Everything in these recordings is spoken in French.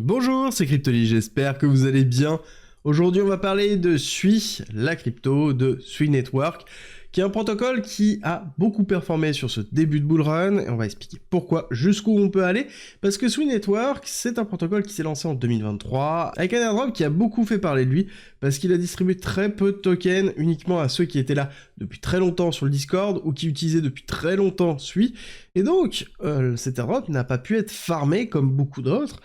Bonjour, c'est Cryptoly, j'espère que vous allez bien. Aujourd'hui, on va parler de SUI, la crypto de SUI Network, qui est un protocole qui a beaucoup performé sur ce début de bull run, et on va expliquer pourquoi, jusqu'où on peut aller, parce que SUI Network, c'est un protocole qui s'est lancé en 2023, avec un airdrop qui a beaucoup fait parler de lui, parce qu'il a distribué très peu de tokens uniquement à ceux qui étaient là depuis très longtemps sur le Discord, ou qui utilisaient depuis très longtemps SUI, et donc, cet airdrop n'a pas pu être farmé comme beaucoup d'autres.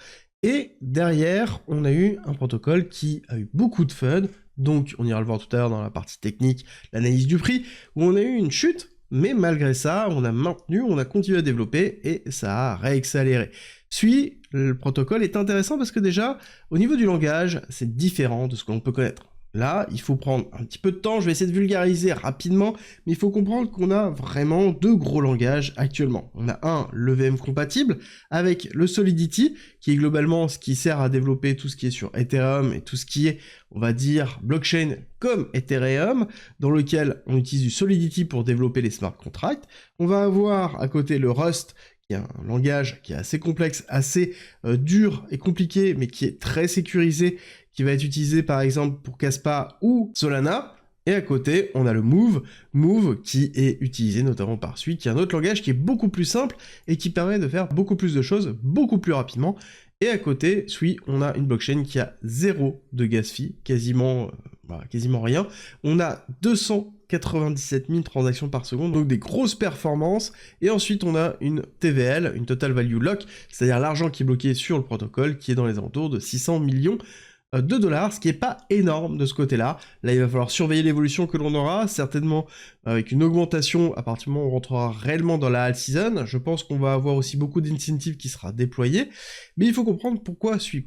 Et derrière, on a eu un protocole qui a eu beaucoup de fun, donc on ira le voir tout à l'heure dans la partie technique, l'analyse du prix, où on a eu une chute, mais malgré ça, on a maintenu, on a continué à développer, et ça a réaccéléré. SUI, le protocole est intéressant parce que déjà, au niveau du langage, c'est différent de ce qu'on peut connaître. Là, il faut prendre un petit peu de temps, je vais essayer de vulgariser rapidement, mais il faut comprendre qu'on a vraiment deux gros langages actuellement. On a un, l'EVM compatible, avec le Solidity, qui est globalement ce qui sert à développer tout ce qui est sur Ethereum et tout ce qui est, on va dire, blockchain comme Ethereum, dans lequel on utilise du Solidity pour développer les smart contracts. On va avoir à côté le Rust, qui est un langage qui est assez complexe, assez dur et compliqué, mais qui est très sécurisé, qui va être utilisé par exemple pour Kaspa ou Solana. Et à côté, on a le Move qui est utilisé notamment par SUI, qui est un autre langage qui est beaucoup plus simple et qui permet de faire beaucoup plus de choses, beaucoup plus rapidement. Et à côté, SUI, on a une blockchain qui a 0 de gas fee, quasiment rien. On a 297 000 transactions par seconde, donc des grosses performances. Et ensuite, on a une TVL, une Total Value Lock, c'est-à-dire l'argent qui est bloqué sur le protocole, qui est dans les alentours de 600 millions de dollars, ce qui n'est pas énorme de ce côté-là. Là, il va falloir surveiller l'évolution que l'on aura, certainement avec une augmentation à partir du moment où on rentrera réellement dans la alt season. Je pense qu'on va avoir aussi beaucoup d'incentives qui sera déployé, mais il faut comprendre pourquoi SUI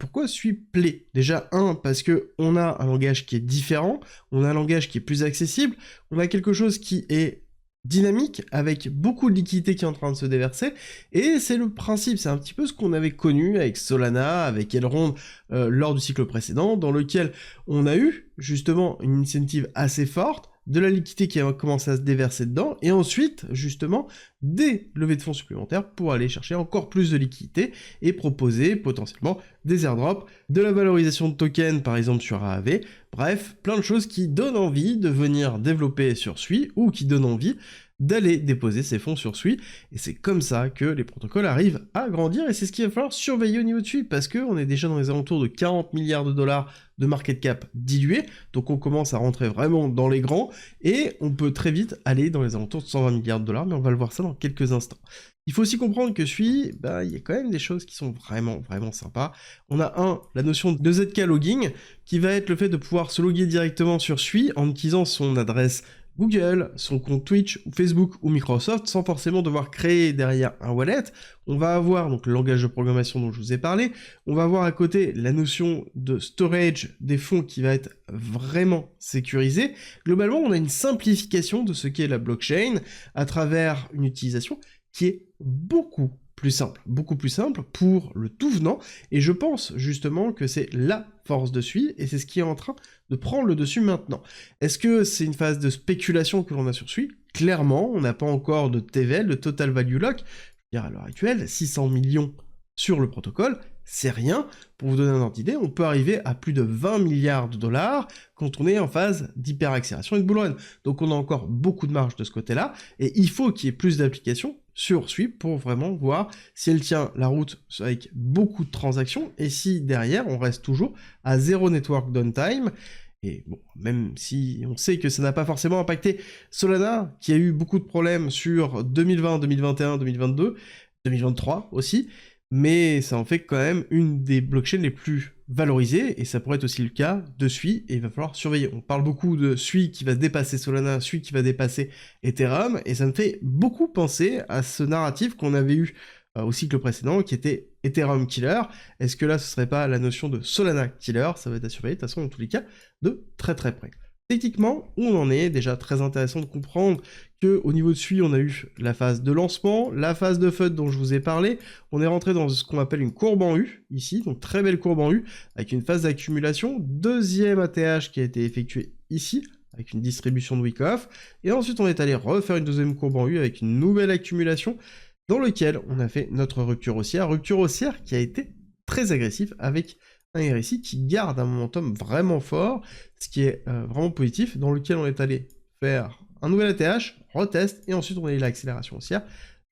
plaît. Déjà, parce que on a un langage qui est différent, on a un langage qui est plus accessible, on a quelque chose qui est dynamique, avec beaucoup de liquidités qui est en train de se déverser, et c'est le principe, c'est un petit peu ce qu'on avait connu avec Solana, avec Elrond lors du cycle précédent, dans lequel on a eu justement une incentive assez forte, de la liquidité qui a commencé à se déverser dedans, et ensuite, justement, des levées de fonds supplémentaires pour aller chercher encore plus de liquidité et proposer potentiellement des airdrops, de la valorisation de tokens, par exemple sur AAV, bref, plein de choses qui donnent envie de venir développer sur SUI, ou qui donnent envie d'aller déposer ses fonds sur SUI, et c'est comme ça que les protocoles arrivent à grandir, et c'est ce qu'il va falloir surveiller au niveau de SUI, parce qu'on est déjà dans les alentours de 40 milliards de dollars de market cap dilué, donc on commence à rentrer vraiment dans les grands, et on peut très vite aller dans les alentours de 120 milliards de dollars, mais on va le voir ça dans quelques instants. Il faut aussi comprendre que SUI, il y a quand même des choses qui sont vraiment sympas. On a la notion de ZK logging, qui va être le fait de pouvoir se loguer directement sur SUI en utilisant son adresse Google, son compte Twitch, ou Facebook ou Microsoft, sans forcément devoir créer derrière un wallet. On va avoir donc le langage de programmation dont je vous ai parlé, on va avoir à côté la notion de storage des fonds qui va être vraiment sécurisée. Globalement, on a une simplification de ce qu'est la blockchain à travers une utilisation qui est beaucoup plus simple pour le tout venant, et je pense justement que c'est la force de SUI, et c'est ce qui est en train de prendre le dessus maintenant. Est-ce que c'est une phase de spéculation que l'on a sur SUI? Clairement, on n'a pas encore de TVL, de Total Value Lock. Je veux dire, à l'heure actuelle, 600 millions sur le protocole, c'est rien. Pour vous donner un ordre d'idée, on peut arriver à plus de 20 milliards de dollars quand on est en phase d'hyper-accélération et de bull run. Donc on a encore beaucoup de marge de ce côté-là, et il faut qu'il y ait plus d'applications sur SUI pour vraiment voir si elle tient la route avec beaucoup de transactions, et si derrière on reste toujours à 0 network downtime. Et bon, même si on sait que ça n'a pas forcément impacté Solana, qui a eu beaucoup de problèmes sur 2020, 2021, 2022, 2023 aussi, mais ça en fait quand même une des blockchains les plus valorisées, et ça pourrait être aussi le cas de SUI, et il va falloir surveiller. On parle beaucoup de SUI qui va dépasser Solana, SUI qui va dépasser Ethereum, et ça me fait beaucoup penser à ce narratif qu'on avait eu au cycle précédent, qui était Ethereum Killer. Est-ce que là, ce serait pas la notion de Solana Killer? Ça va être à surveiller, de toute façon, dans tous les cas, de très près. Techniquement, où on en est, déjà très intéressant de comprendre qu'au niveau de SUI, on a eu la phase de lancement, la phase de FUD dont je vous ai parlé, on est rentré dans ce qu'on appelle une courbe en U, ici, donc très belle courbe en U, avec une phase d'accumulation, deuxième ATH qui a été effectué ici, avec une distribution de week-off, et ensuite on est allé refaire une deuxième courbe en U avec une nouvelle accumulation, dans lequel on a fait notre rupture haussière qui a été très agressif avec un RSI qui garde un momentum vraiment fort, ce qui est vraiment positif, dans lequel on est allé faire un nouvel ATH, retest, et ensuite on a eu l'accélération haussière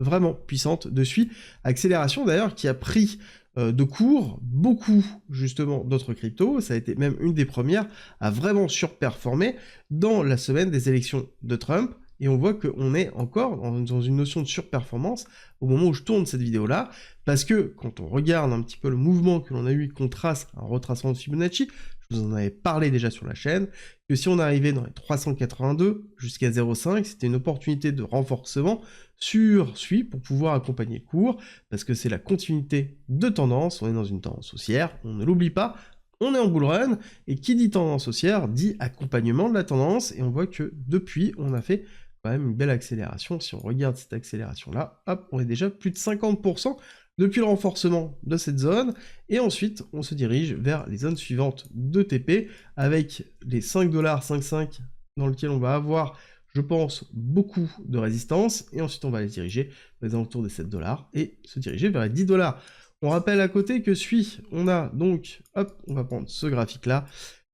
vraiment puissante de SUI. Accélération d'ailleurs qui a pris de court beaucoup justement d'autres cryptos, ça a été même une des premières à vraiment surperformer dans la semaine des élections de Trump, et on voit qu'on est encore dans une notion de surperformance au moment où je tourne cette vidéo-là, parce que quand on regarde un petit peu le mouvement que l'on a eu, qu'on trace un retracement de Fibonacci, je vous en avais parlé déjà sur la chaîne, que si on arrivait dans les 382 jusqu'à 0,5, c'était une opportunité de renforcement sur SUI pour pouvoir accompagner le cours, parce que c'est la continuité de tendance, on est dans une tendance haussière, on ne l'oublie pas, on est en bull run, et qui dit tendance haussière dit accompagnement de la tendance, et on voit que depuis, on a fait quand même une belle accélération. Si on regarde cette accélération-là, hop, on est déjà plus de 50% depuis le renforcement de cette zone, et ensuite, on se dirige vers les zones suivantes de TP, avec les 5,55$ dans lequel on va avoir, je pense, beaucoup de résistance, et ensuite on va les diriger vers les alentours des 7$ et se diriger vers les 10$. On rappelle à côté que on a donc, hop, on va prendre ce graphique-là,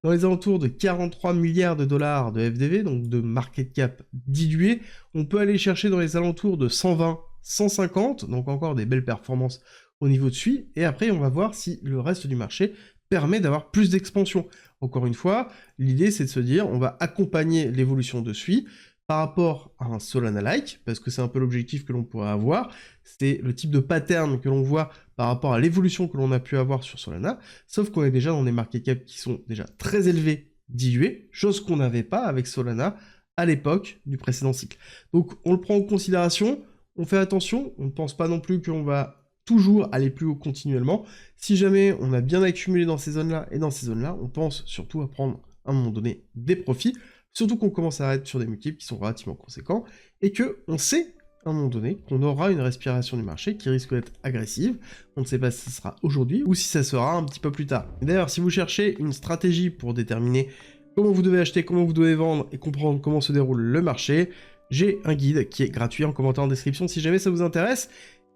dans les alentours de 43 milliards de dollars de FDV, donc de market cap dilué. On peut aller chercher dans les alentours de 120, 150, donc encore des belles performances au niveau de SUI, et après on va voir si le reste du marché permet d'avoir plus d'expansion. Encore une fois, l'idée c'est de se dire, on va accompagner l'évolution de SUI par rapport à un Solana-like, parce que c'est un peu l'objectif que l'on pourrait avoir, c'est le type de pattern que l'on voit par rapport à l'évolution que l'on a pu avoir sur Solana, sauf qu'on est déjà dans des market caps qui sont déjà très élevés, dilués, chose qu'on n'avait pas avec Solana à l'époque du précédent cycle. Donc on le prend en considération, on fait attention, on ne pense pas non plus qu'on va toujours aller plus haut continuellement. Si jamais on a bien accumulé dans ces zones-là et dans ces zones-là, on pense surtout à prendre à un moment donné des profits, surtout qu'on commence à être sur des multiples qui sont relativement conséquents, et que on sait à un moment donné qu'on aura une respiration du marché qui risque d'être agressive. On ne sait pas si ce sera aujourd'hui ou si ça sera un petit peu plus tard. D'ailleurs, si vous cherchez une stratégie pour déterminer comment vous devez acheter, comment vous devez vendre et comprendre comment se déroule le marché, j'ai un guide qui est gratuit en commentaire en description si jamais ça vous intéresse.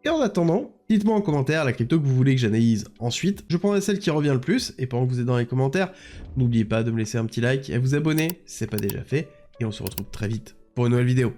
Et en attendant, dites-moi en commentaire la crypto que vous voulez que j'analyse ensuite. Je prendrai celle qui revient le plus, et pendant que vous êtes dans les commentaires, n'oubliez pas de me laisser un petit like et à vous abonner si ce n'est pas déjà fait, et on se retrouve très vite pour une nouvelle vidéo.